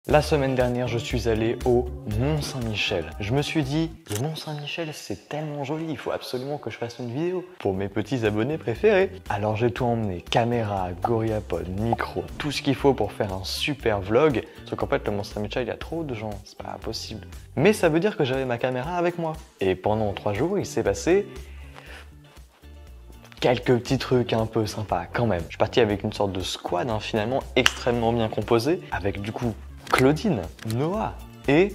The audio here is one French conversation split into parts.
La semaine dernière, je suis allé au Mont-Saint-Michel. Je me suis dit, le Mont-Saint-Michel, c'est tellement joli, il faut absolument que je fasse une vidéo pour mes petits abonnés préférés. Alors j'ai tout emmené, caméra, GorillaPod, micro, tout ce qu'il faut pour faire un super vlog. Sauf qu'en fait, le Mont-Saint-Michel, il y a trop de gens, c'est pas possible. Mais ça veut dire que j'avais ma caméra avec moi. Et pendant 3 jours, il s'est passé quelques petits trucs un peu sympas quand même. Je suis parti avec une sorte de squad finalement extrêmement bien composé, avec du coup Claudine, Noah et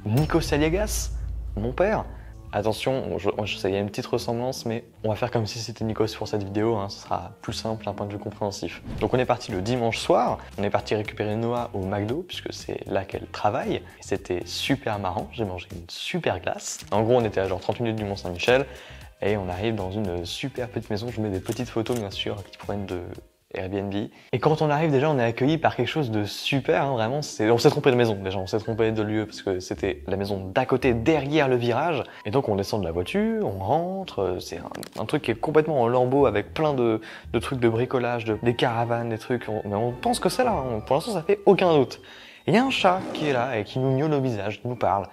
Nico Saliegas, mon père. Attention, je sais, il y a une petite ressemblance, mais on va faire comme si c'était Nikos pour cette vidéo, ce sera plus simple d'un point de vue compréhensif. Donc on est parti le dimanche soir, on est parti récupérer Noah au McDo, puisque c'est là qu'elle travaille, et c'était super marrant, j'ai mangé une super glace. En gros, on était à genre 30 minutes du Mont-Saint-Michel, et on arrive dans une super petite maison, je vous mets des petites photos bien sûr, qui proviennent de Airbnb. Et quand on arrive déjà, on est accueilli par quelque chose de super, vraiment. On s'est trompé de maison déjà, on s'est trompé de lieu parce que c'était la maison d'à côté, derrière le virage. Et donc on descend de la voiture, on rentre, c'est un truc qui est complètement en lambeaux avec plein de trucs de bricolage, des caravanes, des trucs. Mais on pense que c'est là, pour l'instant ça fait aucun doute. Et il y a un chat qui est là et qui nous miaule au visage, qui nous parle.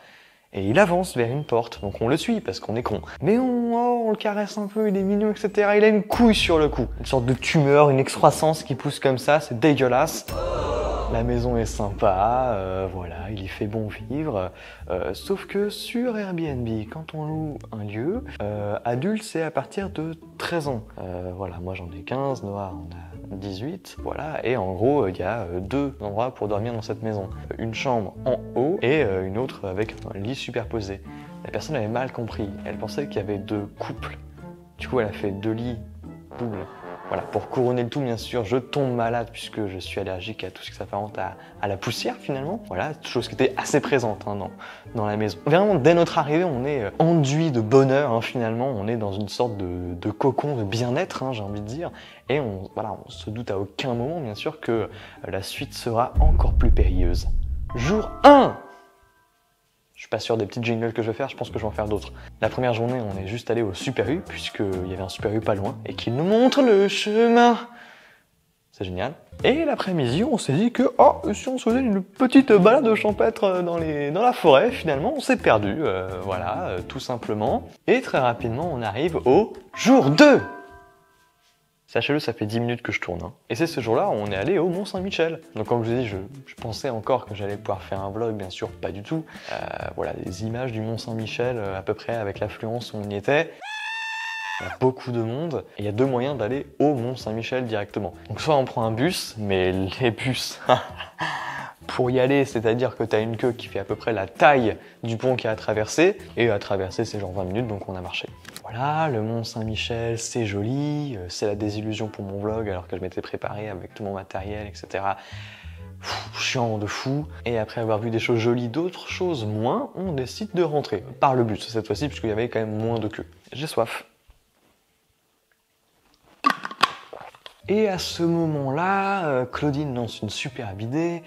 Et il avance vers une porte, donc on le suit parce qu'on est con. Mais on le caresse un peu, il est mignon, etc. Il a une couille sur le cou. Une sorte de tumeur, une excroissance qui pousse comme ça, c'est dégueulasse. La maison est sympa, voilà, il y fait bon vivre. Sauf que sur Airbnb, quand on loue un lieu, adulte c'est à partir de 13 ans. Voilà, moi j'en ai 15, Noah en a 18, voilà. Et en gros, il y a 2 endroits pour dormir dans cette maison. Une chambre en haut et une autre avec un lit superposé. La personne avait mal compris, elle pensait qu'il y avait 2 couples. Du coup, elle a fait 2 lits doubles. Voilà, pour couronner le tout, bien sûr, je tombe malade puisque je suis allergique à tout ce qui s'apparente à la poussière finalement. Voilà, chose qui était assez présente dans la maison. Vraiment, dès notre arrivée, on est enduit de bonheur finalement. On est dans une sorte de cocon de bien-être, j'ai envie de dire. Et on se doute à aucun moment, bien sûr, que la suite sera encore plus périlleuse. Jour 1! Je suis pas sûr des petites jingles que je vais faire, je pense que je vais en faire d'autres. La première journée, on est juste allé au Super U, puisqu'il y avait un Super U pas loin, et qu'il nous montre le chemin. C'est génial. Et l'après-midi, on s'est dit que, si on se faisait une petite balade champêtre dans la forêt, finalement, on s'est perdu, voilà, tout simplement. Et très rapidement, on arrive au jour 2. Sachez-le, ça fait 10 minutes que je tourne. Et c'est ce jour-là où on est allé au Mont-Saint-Michel. Donc comme je vous ai dit, je pensais encore que j'allais pouvoir faire un vlog, bien sûr, pas du tout. Voilà, des images du Mont-Saint-Michel, à peu près avec l'affluence où on y était. Il y a beaucoup de monde, et il y a 2 moyens d'aller au Mont-Saint-Michel directement. Donc soit on prend un bus, mais les bus... Pour y aller, c'est-à-dire que tu as une queue qui fait à peu près la taille du pont qu'il y a à traverser, et à traverser c'est genre 20 minutes, donc on a marché. Voilà, le Mont-Saint-Michel, c'est joli, c'est la désillusion pour mon vlog alors que je m'étais préparé avec tout mon matériel, etc. Chiant de fou. Et après avoir vu des choses jolies, d'autres choses moins, on décide de rentrer. Par le bus cette fois-ci, puisqu'il y avait quand même moins de queue. J'ai soif. Et à ce moment-là, Claudine lance une superbe idée,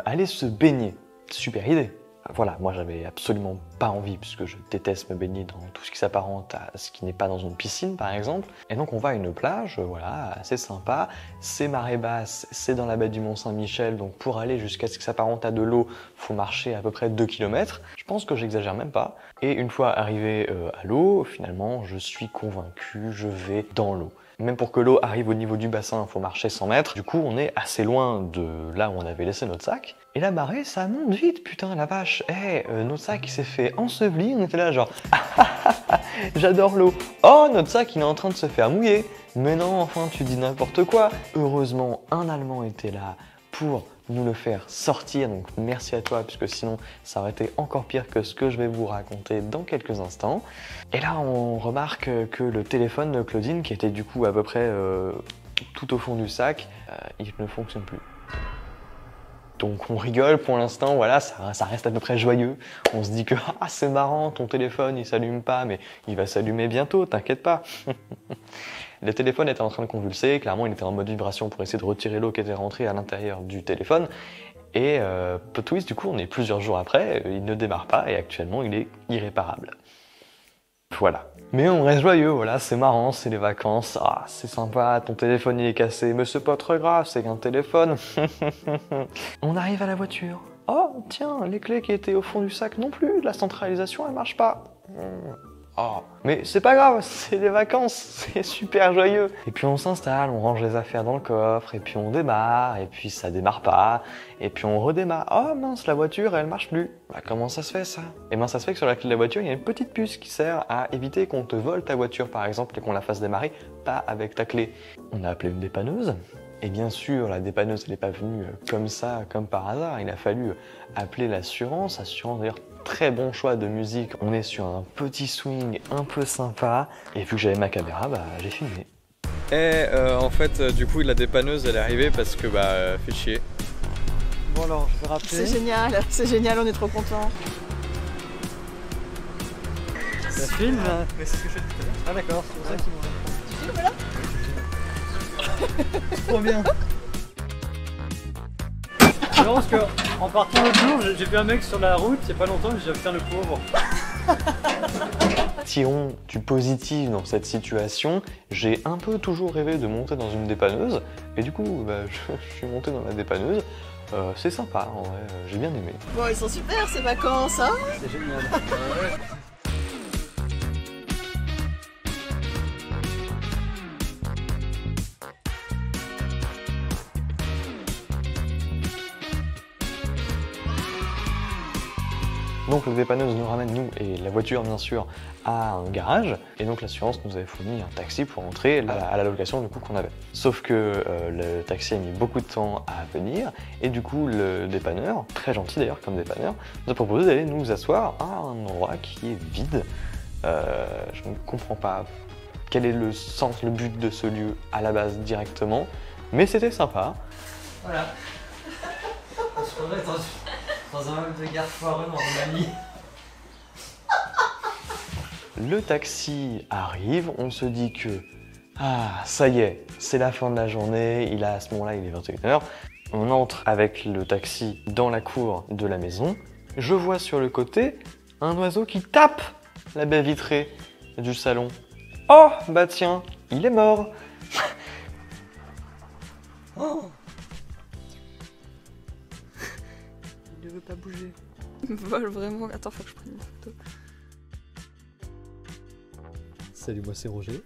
aller se baigner. Super idée. Voilà, moi j'avais absolument pas envie puisque je déteste me baigner dans tout ce qui s'apparente à ce qui n'est pas dans une piscine par exemple. Et donc on va à une plage, voilà, assez sympa, c'est marée basse, c'est dans la baie du Mont-Saint-Michel, donc pour aller jusqu'à ce qui s'apparente à de l'eau, faut marcher à peu près 2 km. Je pense que j'exagère même pas. Et une fois arrivé à l'eau, finalement je suis convaincu, je vais dans l'eau. Même pour que l'eau arrive au niveau du bassin, il faut marcher 100 mètres. Du coup, on est assez loin de là où on avait laissé notre sac. Et la marée, ça monte vite, putain, la vache. Notre sac, il s'est fait ensevelir. On était là, genre, j'adore l'eau. Oh, notre sac, il est en train de se faire mouiller. Mais non, enfin, tu dis n'importe quoi. Heureusement, un Allemand était là pour nous le faire sortir, donc merci à toi puisque sinon ça aurait été encore pire que ce que je vais vous raconter dans quelques instants. Et là on remarque que le téléphone de Claudine, qui était du coup à peu près tout au fond du sac, il ne fonctionne plus. Donc on rigole pour l'instant, voilà, ça reste à peu près joyeux. On se dit que c'est marrant, ton téléphone il s'allume pas, mais il va s'allumer bientôt, t'inquiète pas. Le téléphone était en train de convulser, clairement il était en mode vibration pour essayer de retirer l'eau qui était rentrée à l'intérieur du téléphone. Et plot twist, du coup on est plusieurs jours après, il ne démarre pas et actuellement il est irréparable. Voilà. Mais on reste joyeux, voilà, c'est marrant, c'est les vacances, c'est sympa, ton téléphone il est cassé, mais c'est pas très grave, c'est qu'un téléphone. On arrive à la voiture, Oh, tiens, les clés qui étaient au fond du sac non plus, la centralisation elle marche pas. Oh, mais c'est pas grave, c'est les vacances, c'est super joyeux. Et puis on s'installe, on range les affaires dans le coffre, et puis on démarre, et puis ça démarre pas, et puis on redémarre. Oh mince, la voiture elle marche plus. Bah comment ça se fait ça? Et ben ça se fait que sur la clé de la voiture, il y a une petite puce qui sert à éviter qu'on te vole ta voiture par exemple et qu'on la fasse démarrer pas avec ta clé. On a appelé une dépanneuse. Et bien sûr, la dépanneuse, elle n'est pas venue comme ça, comme par hasard. Il a fallu appeler l'assurance. Assurance, d'ailleurs, très bon choix de musique. On est sur un petit swing un peu sympa. Et vu que j'avais ma caméra, bah, j'ai filmé. Et en fait, du coup, la dépanneuse, elle est arrivée parce que, fait chier. Bon alors, je vais rappeler. C'est génial, on est trop contents. Ça filme là. Mais c'est ce que je fais tout à l'heure. Ah d'accord, c'est pour ça qu'ils m'ont... Tu filmes là? Trop bien. Je pense qu'en partant l'autre jour, j'ai vu un mec sur la route, il n'y a pas longtemps, j'ai dit putain le pauvre. Tirons du positif dans cette situation. J'ai un peu toujours rêvé de monter dans une dépanneuse. Et du coup, bah, je suis monté dans la dépanneuse. C'est sympa, en vrai, j'ai bien aimé. Bon, ils sont super ces vacances, hein? C'est génial. Donc le dépanneuse nous ramène, nous et la voiture bien sûr, à un garage. Et donc l'assurance nous avait fourni un taxi pour entrer à la location du coup qu'on avait. Sauf que le taxi a mis beaucoup de temps à venir. Et du coup le dépanneur, très gentil d'ailleurs comme dépanneur, nous a proposé d'aller nous asseoir à un endroit qui est vide. Je ne comprends pas quel est le sens, le but de ce lieu à la base directement. Mais c'était sympa. Voilà. On se retrouve dans un meuble de gare foireux en Roumanie. Le taxi arrive, on se dit que ça y est, c'est la fin de la journée, à ce moment-là il est 21h. On entre avec le taxi dans la cour de la maison. Je vois sur le côté un oiseau qui tape la baie vitrée du salon. Oh bah tiens, il est mort. Oh. Il ne veut pas bouger. Il me vole vraiment. Attends, faut que je prenne une photo. Salut, moi c'est Roger.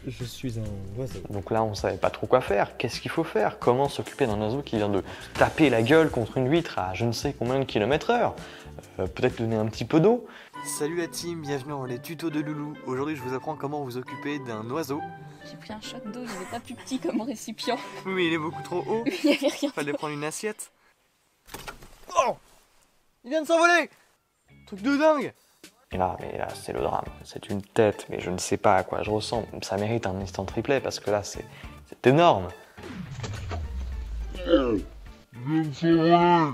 Je suis un oiseau. Donc là, on savait pas trop quoi faire. Qu'est-ce qu'il faut faire? Comment s'occuper d'un oiseau qui vient de taper la gueule contre une vitre à je ne sais combien de kilomètres/heure? Peut-être donner un petit peu d'eau. Salut la team, bienvenue dans les tutos de Loulou. Aujourd'hui, je vous apprends comment vous occuper d'un oiseau. J'ai pris un shot d'eau, il n'est pas plus petit comme récipient. Oui, mais il est beaucoup trop haut. Il n'y avait rien. Fallait prendre une assiette. Oh! Il vient de s'envoler! Truc de dingue! Et là, c'est le drame. C'est une tête, mais je ne sais pas à quoi je ressemble. Ça mérite un instant replay parce que là, c'est énorme. Et voilà.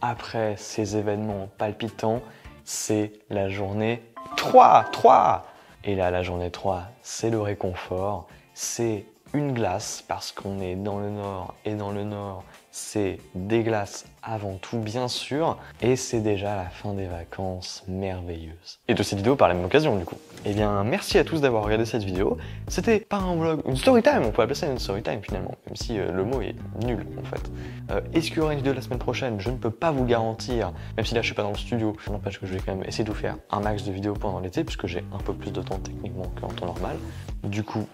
Après ces événements palpitants, c'est la journée 3. Et là, la journée 3, c'est le réconfort. C'est une glace parce qu'on est dans le nord. Et dans le nord, c'est des glaces avant tout, bien sûr. Et c'est déjà la fin des vacances merveilleuses. Et de cette vidéo par la même occasion, du coup. Eh bien, merci à tous d'avoir regardé cette vidéo. C'était pas un vlog, une story time, on peut appeler ça une story time finalement, même si le mot est nul en fait. Est-ce qu'il y aura une vidéo la semaine prochaine? Je ne peux pas vous garantir, même si là je suis pas dans le studio, ça n'empêche que je vais quand même essayer de vous faire un max de vidéos pendant l'été, puisque j'ai un peu plus de temps techniquement qu'en temps normal. Du coup,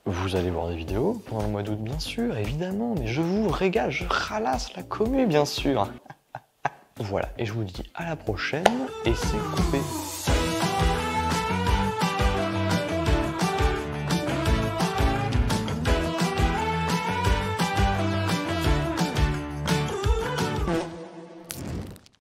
vous allez voir des vidéos pendant le mois d'août, bien sûr, évidemment, mais je vous régale, je ralasse la commu, bien sûr. Voilà, et je vous dis à la prochaine, et c'est coupé.